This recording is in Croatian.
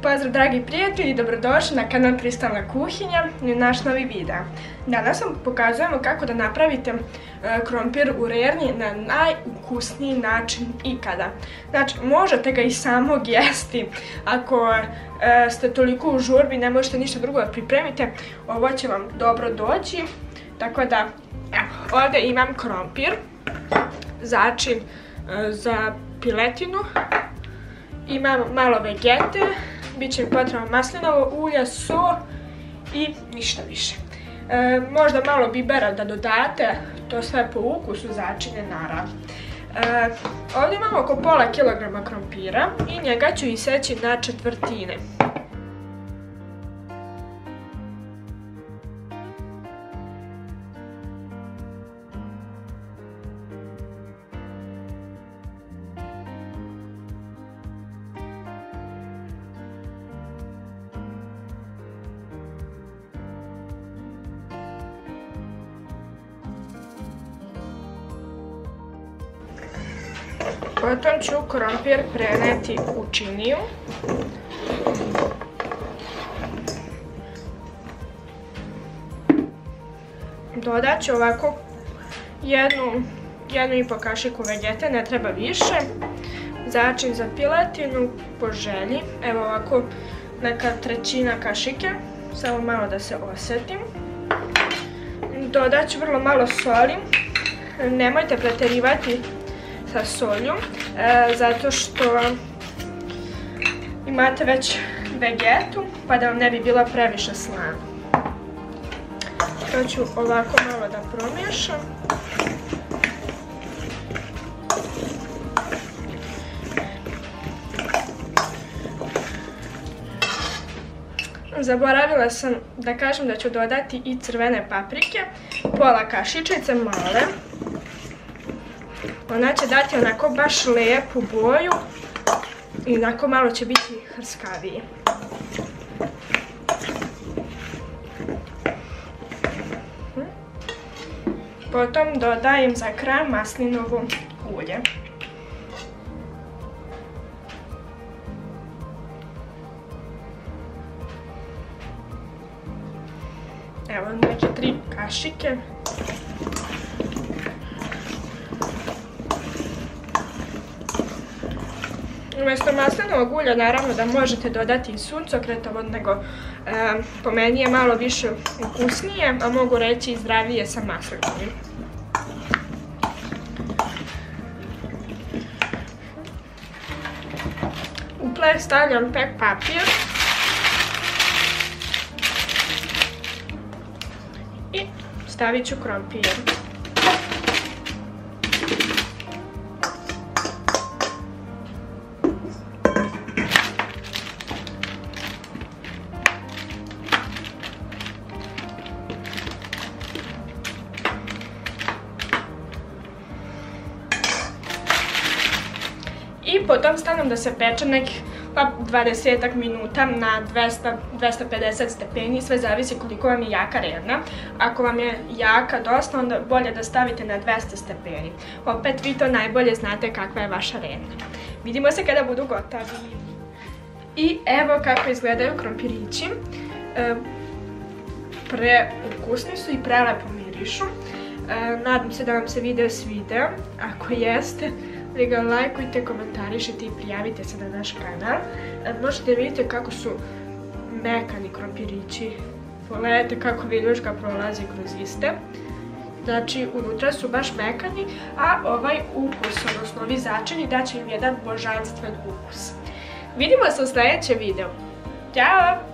Pozdrav dragi prijatelji, dobrodošli na kanal Kristalna kuhinja i naš novi video. Danas vam pokazujemo kako da napravite krompir u rerni na najukusniji način ikada. Znači, možete ga i samog jesti ako ste toliko u žurbi i ne možete ništa drugo da pripremite. Ovo će vam dobro doći. Tako da, evo, ovdje imam krompir, začin za piletinu, imam malo vegete, bit će mi potrebno maslinovo ulje, so i ništa više. Možda malo bibera da dodate, to sve po ukusu, začine naravno. Ovdje imamo oko pola kilograma krompira i njega ću iseći na četvrtine. Potom ću krompir preneti u činiju. Dodat ću ovako jednu i po kašiku vegete, ne treba više. Začin za piletinu po želji, evo ovako neka trećina kašike, samo malo da se osjetim. Dodat ću vrlo malo soli, nemojte preterivati sa solju, zato što imate već vegetu, pa da vam ne bi bila previše slana. To ću ovako malo da promiješam. Zaboravila sam da kažem da ću dodati i crvene paprike, pola kašičice male. Ona će dati onako baš lijepu boju i onako malo će biti hrskavije. Potom dodajem za kraj maslinovo ulje. Evo neke 3 kašike. Umjesto maslinovog ulja naravno da možete dodati i suncokretovo, nego po meni je malo više ukusnije, a mogu reći i zdravije sa maslinovim. U ple stavljam pek papir i stavit ću krompir. I potom stavljam da se peče nekih 20 minuta na 200-250 stepeni, sve zavisi koliko vam je jaka rerna. Ako vam je jaka dosta, onda bolje da stavite na 200 stepeni. Opet vi to najbolje znate kakva je vaša rerna. Vidimo se kada budu gotovi. I evo kako izgledaju krompirići. Preukusni su i prelepo mirišu. Nadam se da vam se video svidio. Ako jeste, da ga lajkujte, komentarišite i prijavite se na naš kanal. Možete vidjeti kako su mekani krompirići. Pogledajte kako viljuška prolazi kroz iste. Znači, unutra su baš mekani, a ovaj ukus, odnosno ovi začini, daće im jedan božanstven ukus. Vidimo se u sljedećem videu. Ćao!